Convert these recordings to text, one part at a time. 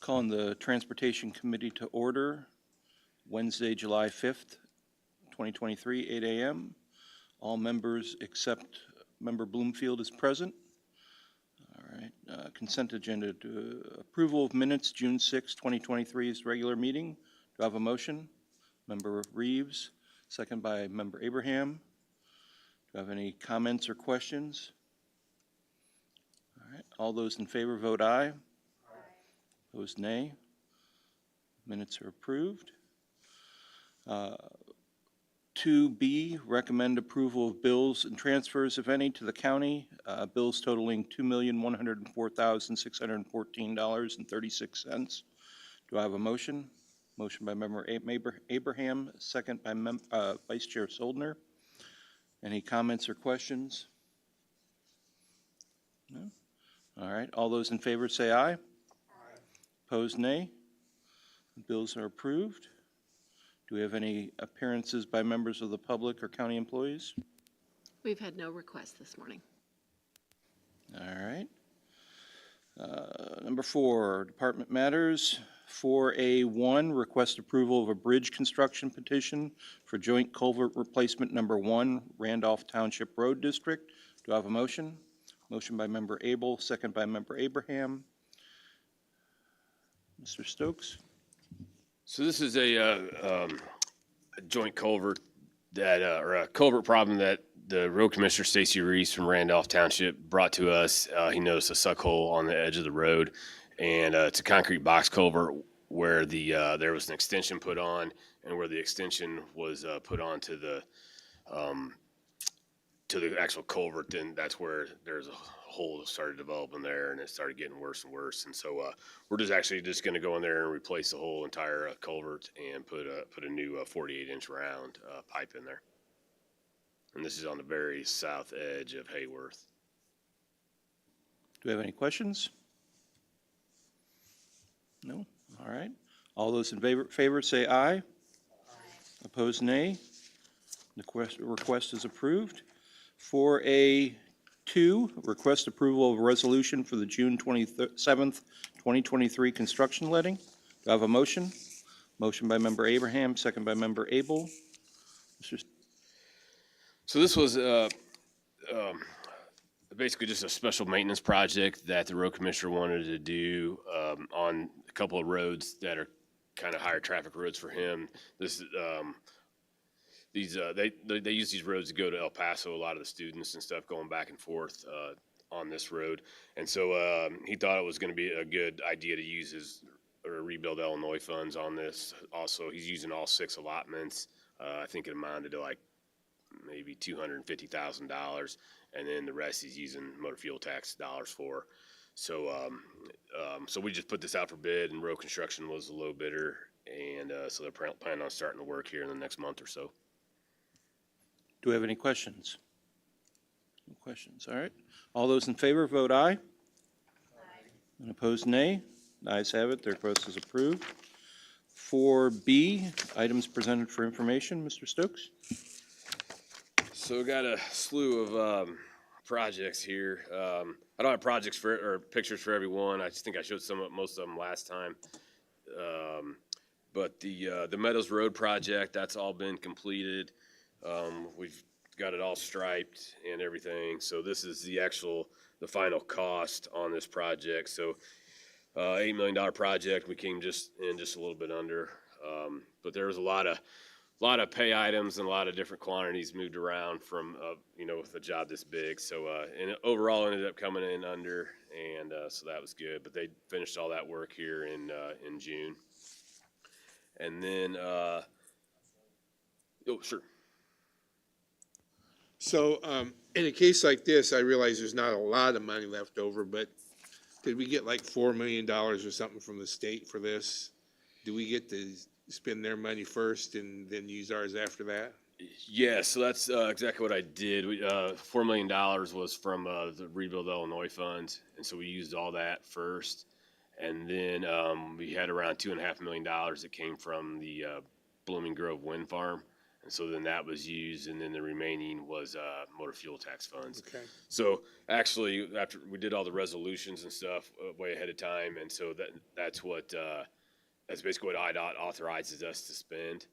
Calling the Transportation Committee to order Wednesday, July 5th, 2023, 8 a.m. All members except Member Bloomfield is present. All right. Consent agenda to approval of minutes, June 6, 2023 is regular meeting. Do I have a motion? Member Reeves, second by Member Abraham. Do I have any comments or questions? All right. All those in favor vote aye. Opposed, nay. Minutes are approved. 2B, recommend approval of bills and transfers, if any, to the county. Bills totaling $2,104,614.36. Do I have a motion? Motion by Member Abraham, second by Vice Chair Soldner. Any comments or questions? No? All right. All those in favor say aye. Aye. Opposed, nay. The bills are approved. Do we have any appearances by members of the public or county employees? We've had no requests this morning. All right. Number 4, department matters. 4A1, request approval of a bridge construction petition for joint culvert replacement number 1, Randolph Township Road District. Do I have a motion? Motion by Member Abel, second by Member Abraham. Mr. Stokes? So this is a joint culvert that, or a culvert problem that the road commissioner, Stacy Reese from Randolph Township, brought to us. He noticed a suck hole on the edge of the road, and it's a concrete box culvert where there was an extension put on, and where the extension was put on to the actual culvert, then that's where there's a hole that started developing there, and it started getting worse and worse. And so we're just going to go in there and replace the whole entire culvert and put a new 48-inch round pipe in there. And this is on the very south edge of Hayworth. Do we have any questions? No? All right. All those in favor say aye. Aye. Opposed, nay. The request is approved. 4A2, request approval of a resolution for the June 27th, 2023 construction letting. Do I have a motion? Motion by Member Abraham, second by Member Abel. So this was basically just a special maintenance project that the road commissioner wanted to do on a couple of roads that are kind of higher traffic roads for him. They use these roads to go to El Paso. A lot of the students and stuff going back and forth on this road, and so he thought it was going to be a good idea to use his Rebuild Illinois funds on this. Also, he's using all 6 allotments. I think it amounted to like maybe $250,000, and then the rest he's using motor fuel tax dollars for. So, so we just put this out for bid, and Road Construction was the low bidder, and so they're planning on starting to work here in the next month or so. Do we have any questions? No questions. All right. All those in favor vote aye. Aye. And opposed, nay. The ayes have it. The request is approved. 4B, items presented for information. Mr. Stokes? So we got a slew of projects here. I don't have projects or pictures for everyone. I just think I showed most of them last time. But the Meadows Road project, that's all been completed. We've got it all striped and everything. So this is the final cost on this project. So $8 million project. We came just a little bit under. But there was a lot of pay items and a lot of different quantities moved around from, with a job this big. So, and it overall ended up coming in under, and so that was good. But they finished all that work here in June. And then, oh, sure. So in a case like this, I realize there's not a lot of money left over, but did we get like $4 million or something from the state for this? Do we get to spend their money first and then use ours after that? Yeah, so that's exactly what I did. $4 million was from the Rebuild Illinois funds, and so we used all that first. And then we had around $2.5 million that came from the Blooming Grove Wind Farm. And so then that was used, and then the remaining was motor fuel tax funds. Okay. So actually, after we did all the resolutions and stuff way ahead of time, and so that's basically what IDOT authorizes us to spend.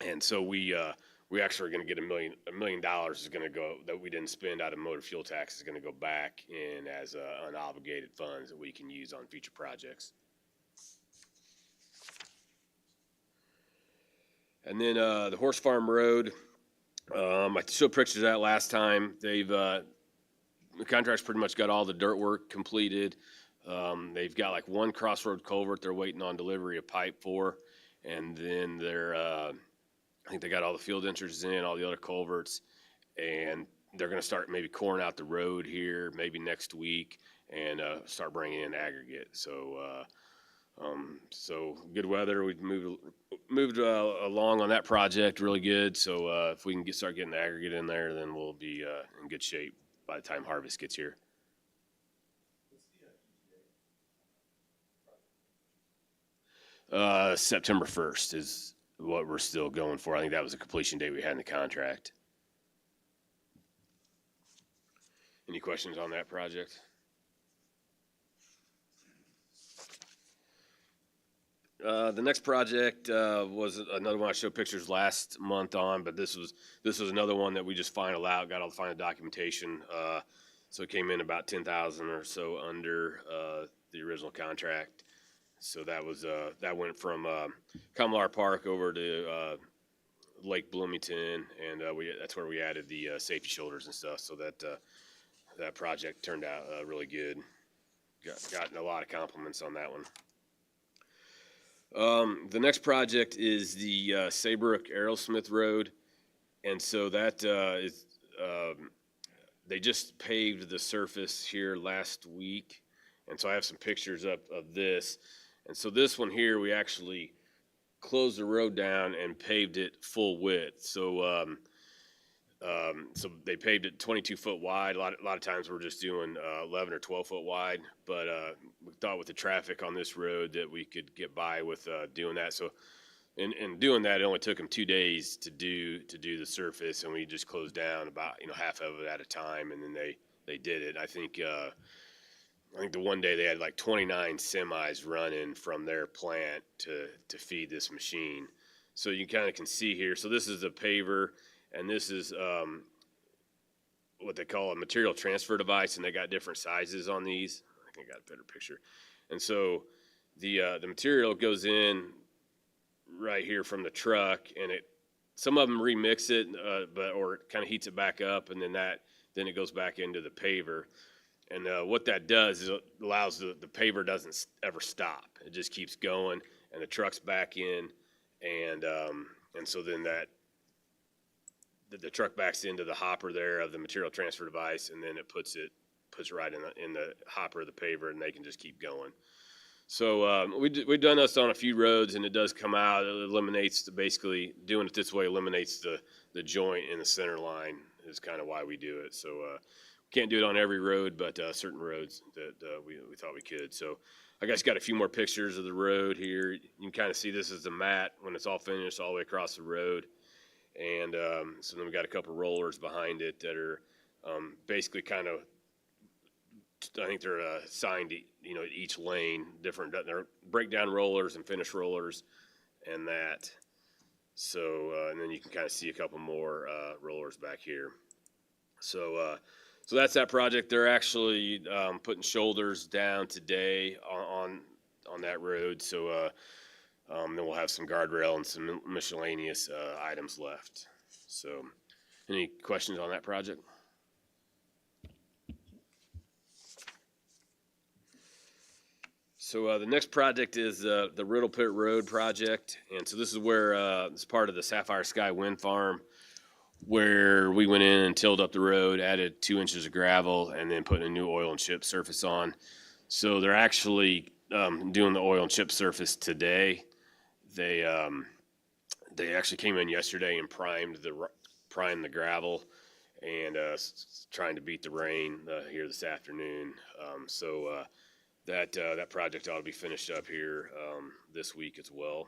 And so we actually are going to get $1 million is going to go that we didn't spend out of motor fuel tax is going to go back in as unobligated funds that we can use on future projects. And then the Horse Farm Road, I showed pictures of that last time. The contract's pretty much got all the dirt work completed. They've got like one crossroad culvert they're waiting on delivery of pipe for, and then I think they got all the field entrances in, all the other culverts, and they're going to start maybe coring out the road here maybe next week and start bringing in aggregate. So good weather. We moved along on that project really good. So if we can start getting the aggregate in there, then we'll be in good shape by the time harvest gets here. September 1st is what we're still going for. I think that was the completion date we had in the contract. Any questions on that project? The next project was another one I showed pictures last month on, but this was another one that we just finalized out, got all the final documentation. So it came in about 10,000 or so under the original contract. So that went from Kamlar Park over to Lake Bloomington, and that's where we added the safety shoulders and stuff. So that project turned out really good. Gotten a lot of compliments on that one. The next project is the Saybrook Arrowsmith Road, and so that is they just paved the surface here last week, and so I have some pictures up of this. And so this one here, we actually closed the road down and paved it full width. So so they paved it 22 foot wide. A lot of times we're just doing 11 or 12 foot wide, but we thought with the traffic on this road that we could get by with doing that. So in doing that, it only took them 2 days to do the surface, and we just closed down about half of it at a time, and then they did it. I think the one day they had like 29 semis running from their plant to feed this machine. So you kind of can see here. So this is a paver, and this is what they call a material transfer device, and they got different sizes on these. I think I got a better picture. And so the material goes in right here from the truck, and some of them remix it, or it kind of heats it back up, and then it goes back into the paver. And what that does is it allows the paver doesn't ever stop. It just keeps going, and the truck's back in, and so then the truck backs into the hopper there of the material transfer device, and then it puts it right in the hopper of the paver, and they can just keep going. So we've done this on a few roads, and it does come out. It eliminates basically doing it this way eliminates the joint in the center line is kind of why we do it. So. Can't do it on every road, but certain roads that we thought we could. So I guess got a few more pictures of the road here. You can kind of see this is the mat when it's all finished all the way across the road. And so then we got a couple rollers behind it that are basically kind of, I think they're assigned to, each lane, different, they're breakdown rollers and finish rollers and that. So, and then you can kind of see a couple more rollers back here. So that's that project. They're actually putting shoulders down today on that road. So then we'll have some guardrail and some miscellaneous items left. So any questions on that project? So the next project is the Riddle Pit Road project. And so this is where it's part of the Sapphire Sky Wind Farm, where we went in and tilled up the road, added 2 inches of gravel, and then put a new oil and chip surface on. So they're actually doing the oil and chip surface today. They actually came in yesterday and primed the gravel, and trying to beat the rain here this afternoon. So that project ought to be finished up here this week as well.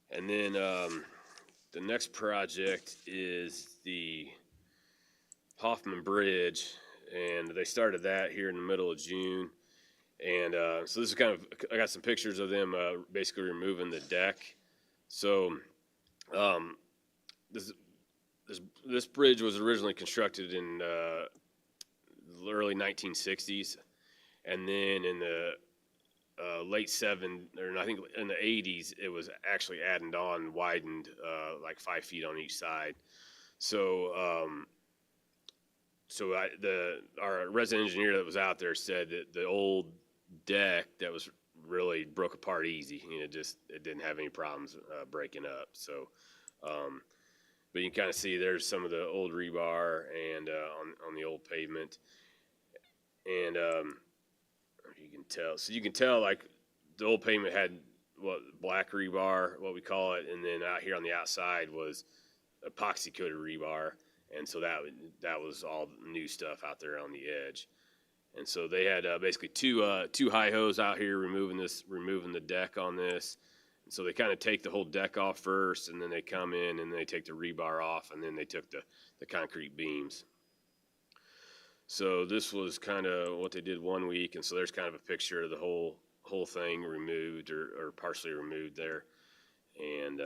And then the next project is the Hoffman Bridge, and they started that here in the middle of June. And so this is kind of, I got some pictures of them basically removing the deck. So this bridge was originally constructed in the early 1960s, and then in the late I think in the 80s, it was actually added on and widened like 5 feet on each side. So our resident engineer that was out there said that the old deck that was really broke apart easy. It didn't have any problems breaking up. So, but you can kind of see there's some of the old rebar and on the old pavement, and you can tell like the old pavement had black rebar, what we call it, and then out here on the outside was epoxy coated rebar, and so that was all new stuff out there on the edge. And so they had basically two high hose out here removing the deck on this. And so they kind of take the whole deck off first, and then they come in and they take the rebar off, and then they took the concrete beams. So this was kind of what they did 1 week, and so there's kind of a picture of the whole thing removed or partially removed there, and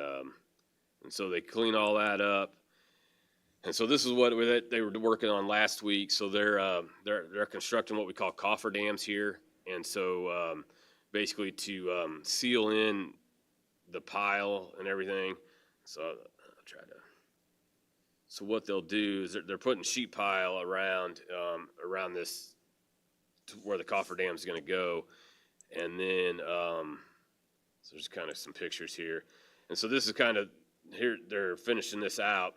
so they clean all that up. And so this is what they were working on last week. So they're constructing what we call cofferdams here, and so basically to seal in the pile and everything. So I'll try to. So what they'll do is they're putting sheet pile around this to where the cofferdam is going to go, and then so there's kind of some pictures here, and so this is kind of here they're finishing this out.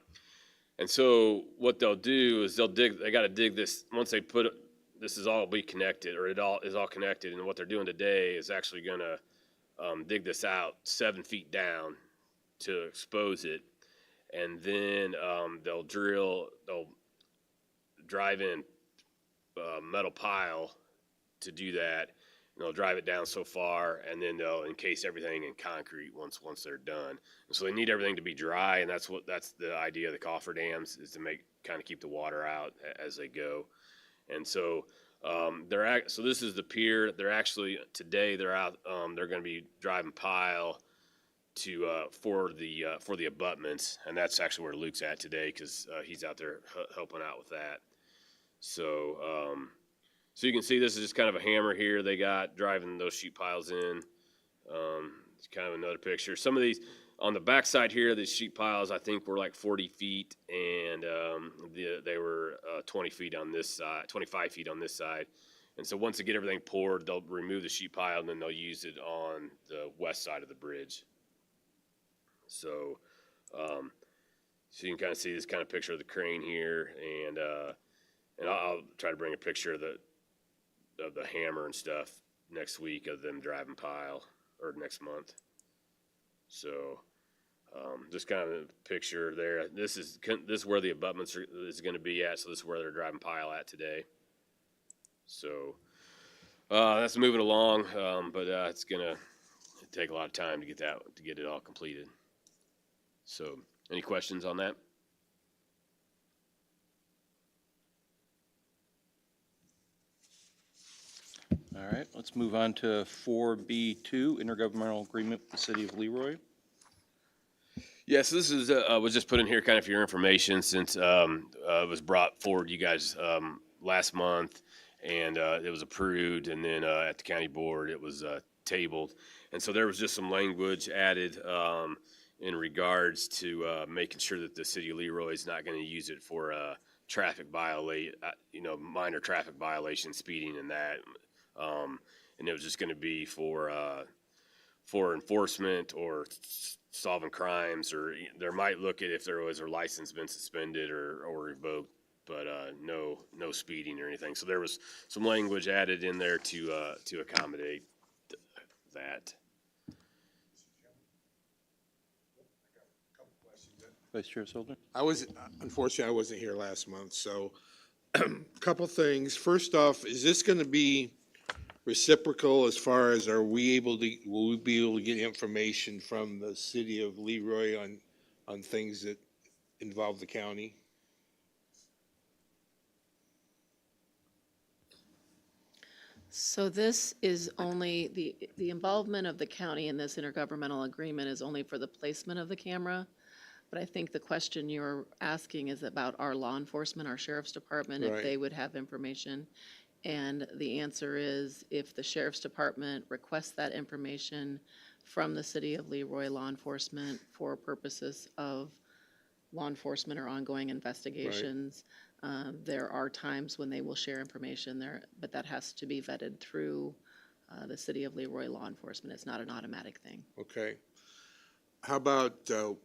And so what they'll do is they got to dig this, once they put it, this is all be connected, or it all is all connected. And what they're doing today is actually going to dig this out 7 feet down to expose it. And then they'll drive in metal pile to do that. And they'll drive it down so far, and then they'll encase everything in concrete once they're done. And so they need everything to be dry, and that's the idea of the cofferdams, is to kind of keep the water out as they go. And so so this is the pier. They're actually today they're out. They're going to be driving pile for the abutments, and that's actually where Luke's at today because he's out there helping out with that. So. So you can see this is just kind of a hammer here they got driving those sheet piles in. It's kind of another picture. Some of these on the back side here, these sheet piles I think were like 40 feet, and they were 20 feet on this side, 25 feet on this side. And so once they get everything poured, they'll remove the sheet pile, and then they'll use it on the west side of the bridge. So, so you can kind of see this kind of picture of the crane here, and I'll try to bring a picture of the hammer and stuff next week of them driving pile, or next month. So just kind of a picture there. This is where the abutments is going to be at. So this is where they're driving pile at today. So that's moving along, but it's going to take a lot of time to get it all completed. So any questions on that? All right, let's move on to 4B2, intergovernmental agreement with the city of Leroy. Yeah, so this is was just put in here kind of for your information since it was brought forward you guys last month, and it was approved, and then at the county board it was tabled, and so there was just some language added in regards to making sure that the city of Leroy is not going to use it for minor traffic violation, speeding, and that. And it was just going to be for enforcement or solving crimes, or there might look at if there was a license been suspended or revoked, but no speeding or anything. So there was some language added in there to accommodate that. Vice Chair Solder? Unfortunately, I wasn't here last month, so couple things. First off, is this going to be reciprocal as far as will we be able to get information from the city of Leroy on things that involve the county? So this is only, the involvement of the county in this intergovernmental agreement is only for the placement of the camera. But I think the question you're asking is about our law enforcement, our sheriff's department, if Right. they would have information. And the answer is, if the sheriff's department requests that information from the city of Leroy law enforcement for purposes of law enforcement or ongoing investigations, there are times when they will share information there, but that has to be vetted through the city of Leroy law enforcement. It's not an automatic thing. Okay. How about, are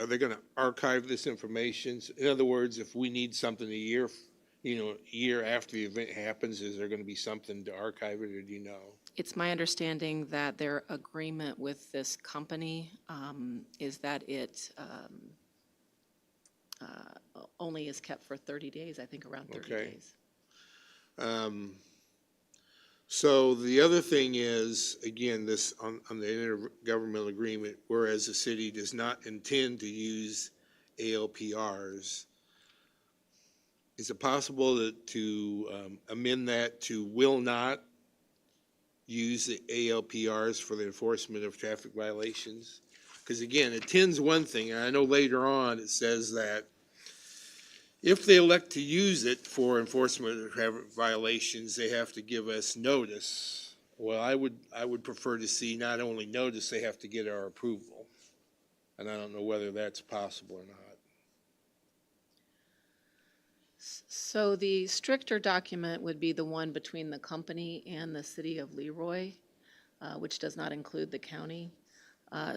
they gonna archive this information? In other words, if we need something a year, a year after the event happens, is there gonna be something to archive it, or do you know? It's my understanding that their agreement with this company is that it only is kept for 30 days, I think around 30 Okay. days. So the other thing is, again, this on the intergovernmental agreement, whereas the city does not intend to use ALPRs, is it possible to amend that to will not use the ALPRs for the enforcement of traffic violations? Because again, it tends one thing, and I know later on it says that if they elect to use it for enforcement of traffic violations, they have to give us notice. Well, I would prefer to see not only notice, they have to get our approval. And I don't know whether that's possible or not. So the stricter document would be the one between the company and the city of Leroy, which does not include the county.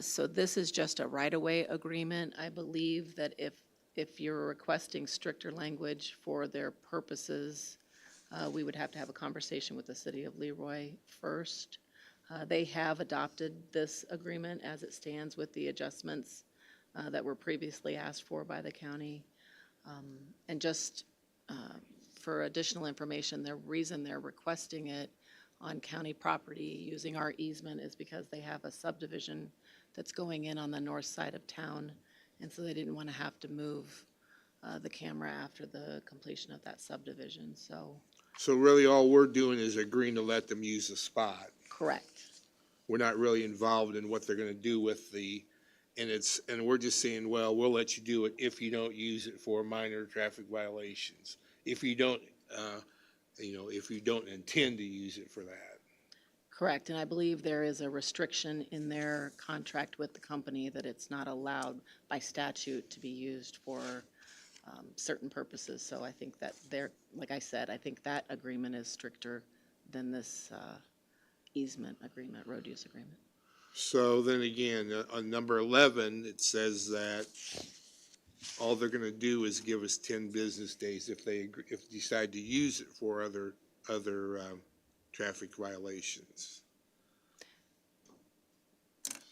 So this is just a right-of-way agreement. I believe that if you're requesting stricter language for their purposes, we would have to have a conversation with the city of Leroy first. They have adopted this agreement as it stands with the adjustments that were previously asked for by the county. And just for additional information, the reason they're requesting it on county property using our easement is because they have a subdivision that's going in on the north side of town. And so they didn't want to have to move the camera after the completion of that subdivision, so. So really all we're doing is agreeing to let them use the spot. Correct. We're not really involved in what they're gonna do with and we're just saying, well, we'll let you do it if you don't use it for minor traffic violations. If you don't, if you don't intend to use it for that. Correct, and I believe there is a restriction in their contract with the company that it's not allowed by statute to be used for certain purposes. So I think that like I said, I think that agreement is stricter than this easement agreement, road use agreement. So then again, on number 11, it says that all they're gonna do is give us 10 business days if they decide to use it for other traffic violations.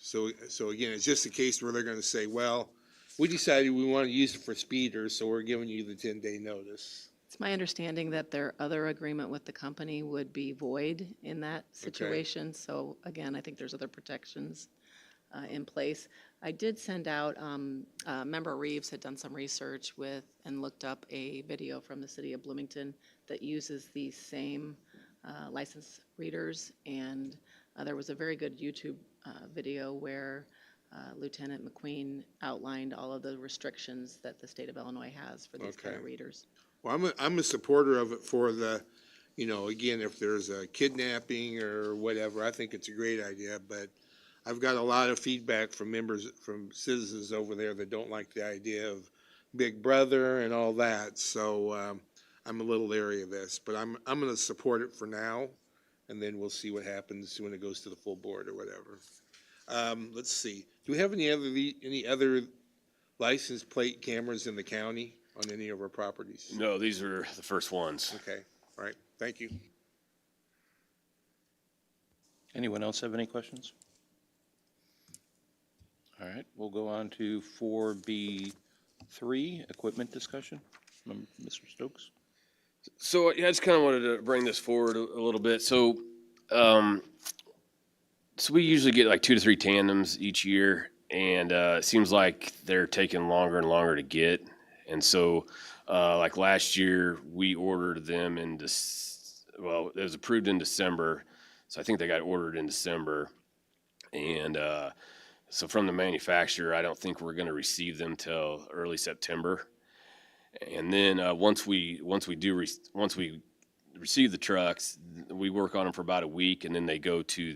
So again, it's just a case where they're gonna say, well, we decided we want to use it for speeders, so we're giving you the 10-day notice. It's my understanding that their other agreement with the company would be void in that situation. So again, I think there's other protections in place. I did send out, Member Reeves had done some research with and looked up a video from the city of Bloomington that uses the same license readers, and there was a very good YouTube video where Lieutenant McQueen outlined all of the restrictions that the state of Illinois has for these kind of readers. Well, I'm a supporter of it for the, again, if there's a kidnapping or whatever, I think it's a great idea, but I've got a lot of feedback from citizens over there that don't like the idea of Big Brother and all that, so I'm a little leery of this, but I'm gonna support it for now, and then we'll see what happens when it goes to the full board or whatever. Let's see, do we have any other license plate cameras in the county on any of our properties? No, these are the first ones. Okay, all right, thank you. Anyone else have any questions? All right, we'll go on to 4B3, equipment discussion. Mr. Stokes? So yeah, I just kind of wanted to bring this forward a little bit. So we usually get like 2 to 3 tandems each year, and it seems like they're taking longer and longer to get. And so, like last year, we ordered them well, it was approved in December, so I think they got ordered in December. And so from the manufacturer, I don't think we're going to receive them till early September. And then once we receive the trucks, we work on them for about a week, and then they go to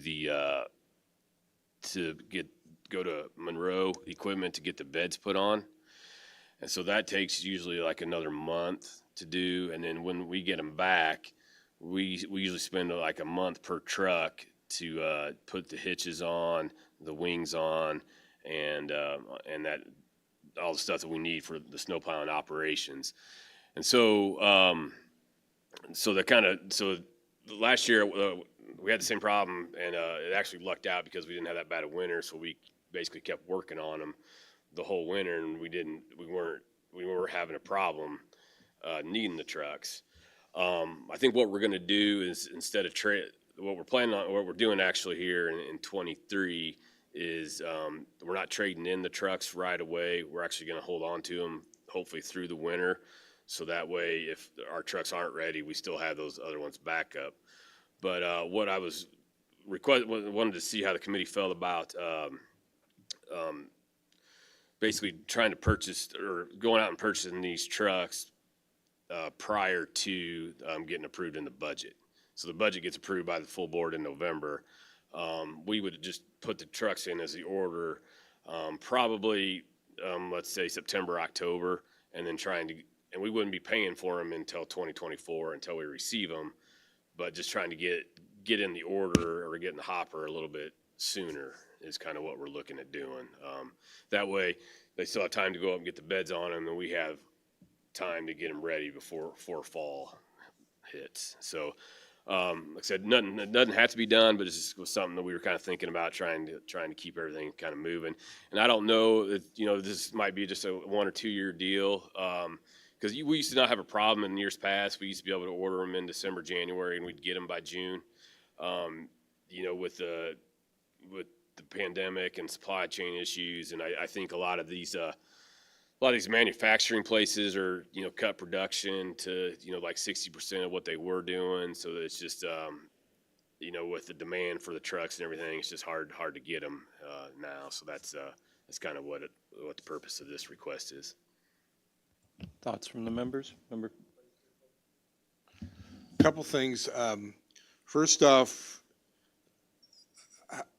go to Monroe Equipment to get the beds put on. And so that takes usually like another month to do. And then when we get them back, we usually spend like a month per truck to put the hitches on, the wings on, and that all the stuff that we need for the snow plowing operations. And so last year we had the same problem, and it actually lucked out because we didn't have that bad a winter. So we basically kept working on them the whole winter, and we weren't having a problem needing the trucks. I think what we're going to do is instead of what we're doing actually here in 23 is we're not trading in the trucks right away. We're actually going to hold on to them hopefully through the winter. So that way, if our trucks aren't ready, we still have those other ones back up. But what I wanted to see how the committee felt about basically trying to purchase or going out and purchasing these trucks prior to getting approved in the budget. So the budget gets approved by the full board in November. We would just put the trucks in as the order, probably let's say September, October, and then and we wouldn't be paying for them until 2024 until we receive them, but just trying to get in the order or get in the hopper a little bit sooner is kind of what we're looking at doing. That way they still have time to go up and get the beds on them, and we have time to get them ready before fall hits. So like I said, it doesn't have to be done, but it just was something that we were kind of thinking about trying to keep everything kind of moving. And I don't know if, this might be just a 1 or 2 year deal. Because we used to not have a problem in years past. We used to be able to order them in December, January, and we'd get them by June. With the pandemic and supply chain issues, and I think a lot of these manufacturing places are cut production to like 60% of what they were doing. So it's just with the demand for the trucks and everything, it's just hard to get them now. So that's kind of what the purpose of this request is. Thoughts from the members? Couple things. First off,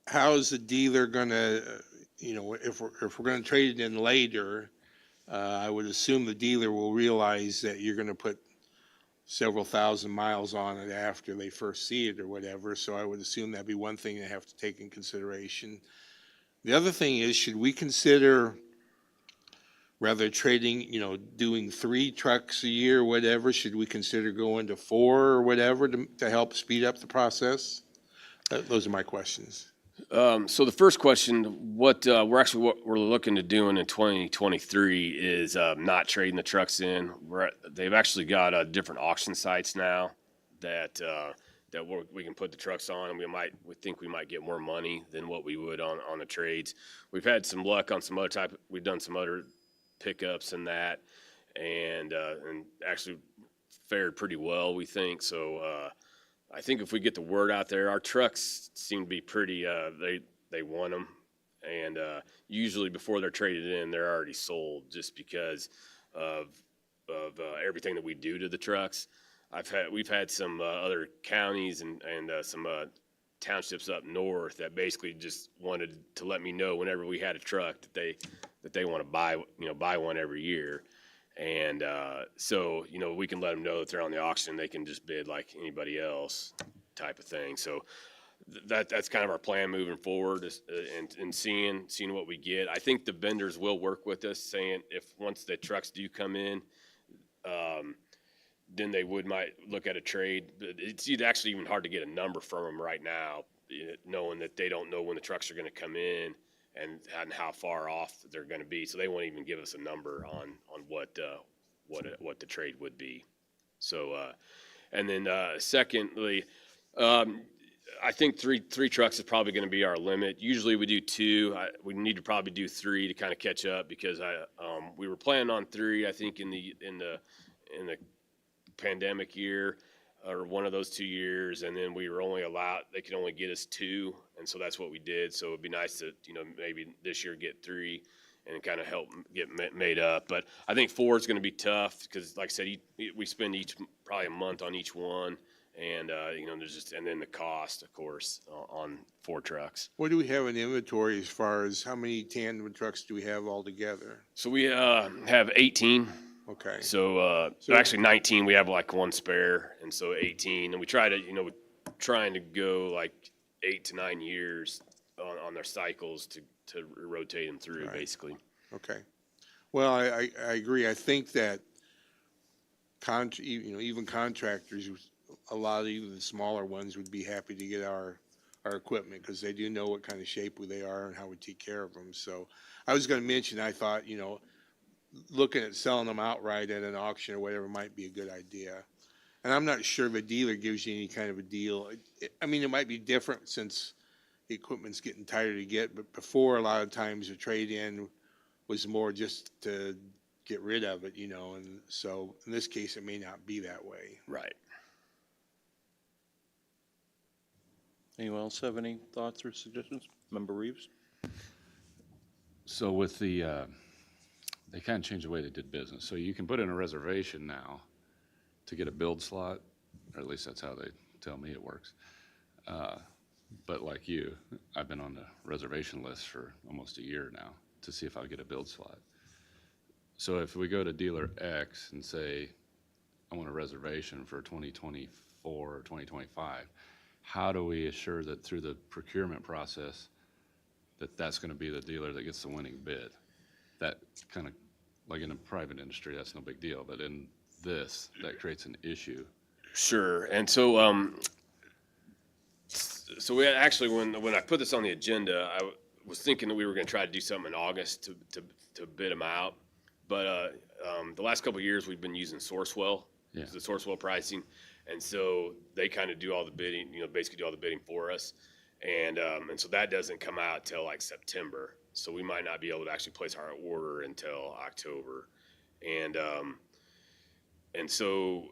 how is the dealer gonna, if we're gonna trade it in later, I would assume the dealer will realize that you're gonna put several thousand miles on it after they first see it or whatever. So I would assume that'd be one thing they have to take in consideration. The other thing is, should we consider rather trading, doing 3 trucks a year, whatever, should we consider going to 4 or whatever to help speed up the process? Those are my questions. So the first question, what we're looking to doing in 2023 is not trading the trucks in. They've actually got different auction sites now that we can put the trucks on, and we think we might get more money than what we would on the trades. We've had some luck on some other we've done some other pickups and that, and actually fared pretty well, we think. So I think if we get the word out there, our trucks seem to be pretty, they want them, and usually before they're traded in, they're already sold just because of everything that we do to the trucks. We've had some other counties and some townships up north that basically just wanted to let me know whenever we had a truck that they want to buy one every year. And so we can let them know that they're on the auction. They can just bid like anybody else, type of thing. So that's kind of our plan moving forward, and seeing what we get. I think the vendors will work with us, saying if once the trucks do come in, then they might look at a trade. But it's actually even hard to get a number from them right now, knowing that they don't know when the trucks are going to come in and how far off they're going to be. So they won't even give us a number on what the trade would be. So, and then secondly, I think three trucks is probably going to be our limit. Usually we do two. We need to probably do three to kind of catch up because we were planning on three. I think in the pandemic year or one of those 2 years, and then we were only allowed. They could only get us two, and so that's what we did. So it'd be nice to maybe this year get three and kind of help get made up. But I think four is going to be tough because, like I said, we spend probably a month on each one. And, there's and then the cost, of course, on 4 trucks. What do we have in inventory as far as how many tandem trucks do we have altogether? So we have 18. Okay. So actually 19, we have like one spare. And so 18. And we try to, we're trying to go like 8 to 9 years on their cycles to rotate them through, Right. basically. Okay. Well, I agree. I think that even contractors, a lot of even the smaller ones would be happy to get our equipment because they do know what kind of shape they are and how we take care of them. So I was going to mention, I thought, looking at selling them outright at an auction or whatever might be a good idea. And I'm not sure if a dealer gives you any kind of a deal. It might be different since the equipment's getting tighter to get, but before a lot of times the trade-in was more just to get rid of it, and so in this case, it may not be that way. Right. Anyone else have any thoughts or suggestions? Member Reeves? So with they kind of changed the way they did business. So you can put in a reservation now to get a build slot, or at least that's how they tell me it works. But like you, I've been on the reservation list for almost a year now to see if I'll get a build slot. So if we go to dealer X and say, I want a reservation for 2024 or 2025, how do we assure that through the procurement process that that's going to be the dealer that gets the winning bid? That kind of, like in a private industry, that's no big deal, but in this, that creates an issue. Sure. And so, so we actually, when I put this on the agenda, I was thinking that we were going to try to do something in August to bid them out. But the last couple of years, we've been using Sourcewell, Yeah. the Sourcewell pricing. And so they kind of do all the bidding, basically do all the bidding for us. And so that doesn't come out till like September. So we might not be able to actually place our order until October. And so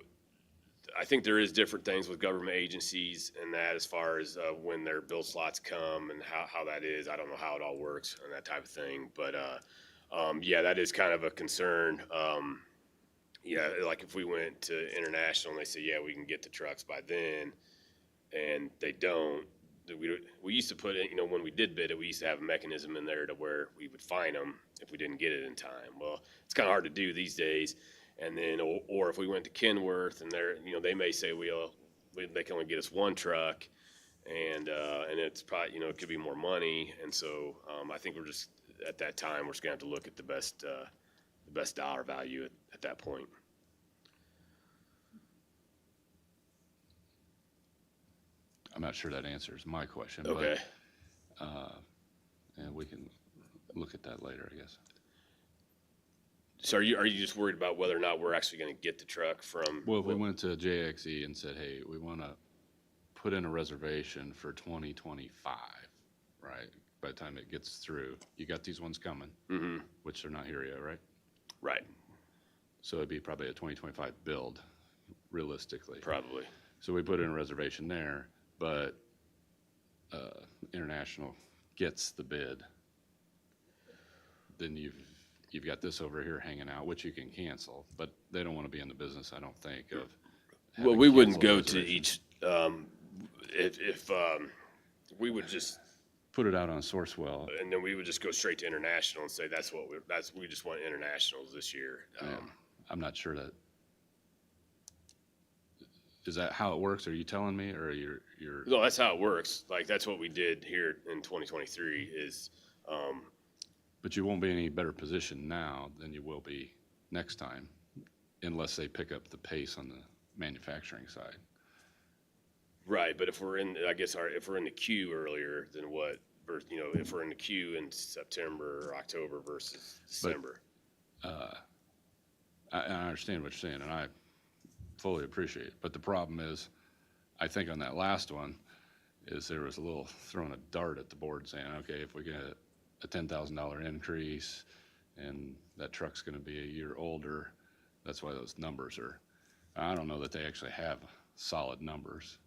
I think there is different things with government agencies and that as far as when their build slots come and how that is. I don't know how it all works and that type of thing. But yeah, that is kind of a concern. Yeah, like if we went to international and they say, yeah, we can get the trucks by then, and they don't, we used to put it, when we did bid it, we used to have a mechanism in there to where we would fine them if we didn't get it in time. Well, it's kind of hard to do these days. And then, or if we went to Kenworth and they may say they can only get us one truck, and it's probably, it could be more money. And so I think we're just at that time we're just gonna have to look at the best dollar value at that point. I'm not sure that answers my question, Okay. but and we can look at that later, I guess. So are you just worried about whether or not we're actually going to get the truck from? Well, if we went to JXE and said, hey, we want to put in a reservation for 2025, right? By the time it gets through, you got these ones coming, Mm-hmm. which they're not here yet, right? Right. So it'd be probably a 2025 build, realistically. Probably. So we put in a reservation there, but International gets the bid. Then you've got this over here hanging out, which you can cancel, but they don't want to be in the business, I don't think, of. Well, having we wouldn't canceled go to reservations. each, if we would just, Put it out on Sourcewell. and then we would just go straight to international and say, we just want internationals this year. I'm not sure that. Is that how it works? Are you telling me, or you're? No, that's how it works. Like, that's what we did here in 2023 is, But you won't be in any better position now than you will be next time, unless they pick up the pace on the manufacturing side. right, but if we're in, I guess if we're in the queue earlier than what, if we're in the queue in September or October versus December. I understand what you're saying, and I fully appreciate it. But the problem is, I think on that last one, is there was a little throwing a dart at the board saying, okay, if we get a $10,000 increase and that truck's gonna be a year older, that's why those numbers are, I don't know that they actually have solid numbers.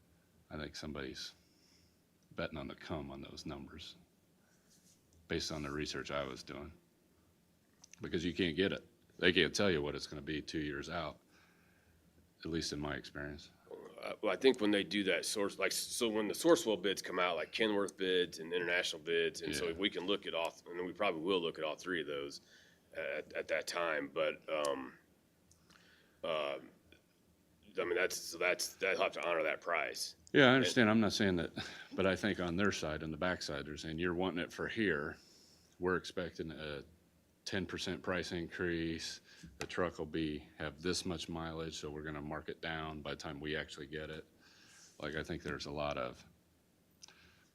I think somebody's betting on the come on those numbers based on the research I was doing. Because you can't get it. They can't tell you what it's gonna be 2 years out, at least in my experience. Well, I think when they do that source, like, so when the Sourcewell bids come out, like Kenworth bids and international bids, and so Yeah. we can look at all, and we probably will look at all three of those at that time, but, I mean, they'll have to honor that price. Yeah, I understand. I'm not saying that, but I think on their side, on the backside, they're saying you're wanting it for here. We're expecting a 10% price increase. The truck will have this much mileage, so we're gonna mark it down by the time we actually get it. Like, I think there's a lot of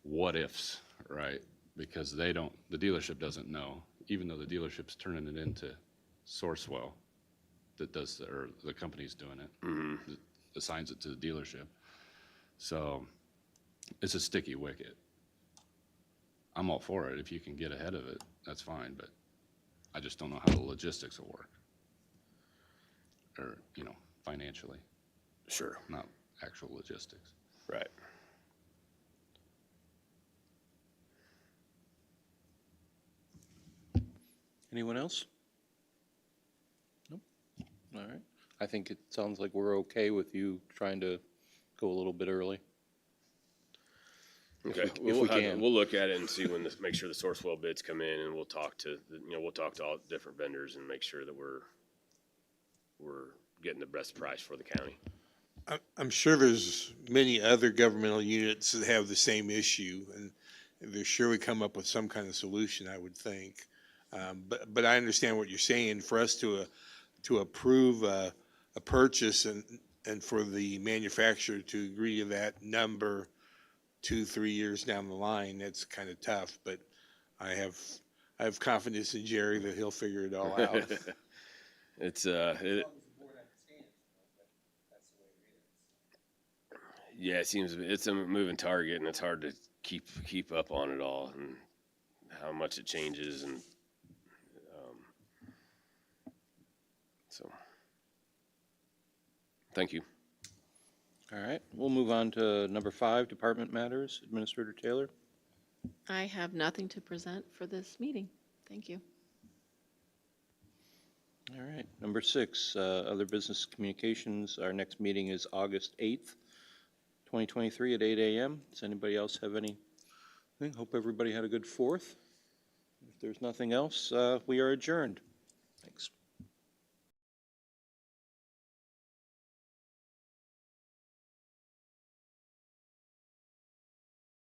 what ifs, right? Because the dealership doesn't know, even though the dealership's turning it into Sourcewell or the company's doing it. That assigns it to the dealership. So it's a sticky wicket. I'm all for it. If you can get ahead of it, that's fine, but I just don't know how the logistics will work. Or, financially, Sure. not actual logistics. Right. Anyone else? Nope. All right. I think it sounds like we're okay with you trying to go a little bit early. Okay, if we can. We'll look at it and see make sure the Sourcewell bids come in, and we'll talk to all different vendors and make sure that we're getting the best price for the county. I'm sure there's many other governmental units that have the same issue, and they're sure we come up with some kind of solution, I would think. But I understand what you're saying. For us to approve a purchase and for the manufacturer to agree to that number 2-3 years down the line, that's kind of tough. But I have confidence in Jerry that he'll figure it all out. It's yeah, it seems it's a moving target, and it's hard to keep up on it all and how much it changes, and so thank you. All right, we'll move on to number 5, department matters. Administrator Taylor? I have nothing to present for this meeting. Thank you. All right, number 6, other business communications. Our next meeting is August 8th, 2023 at 8 a.m. Does anybody else have anything? Hope everybody had a good 4th. If there's nothing else, we are adjourned. Thanks.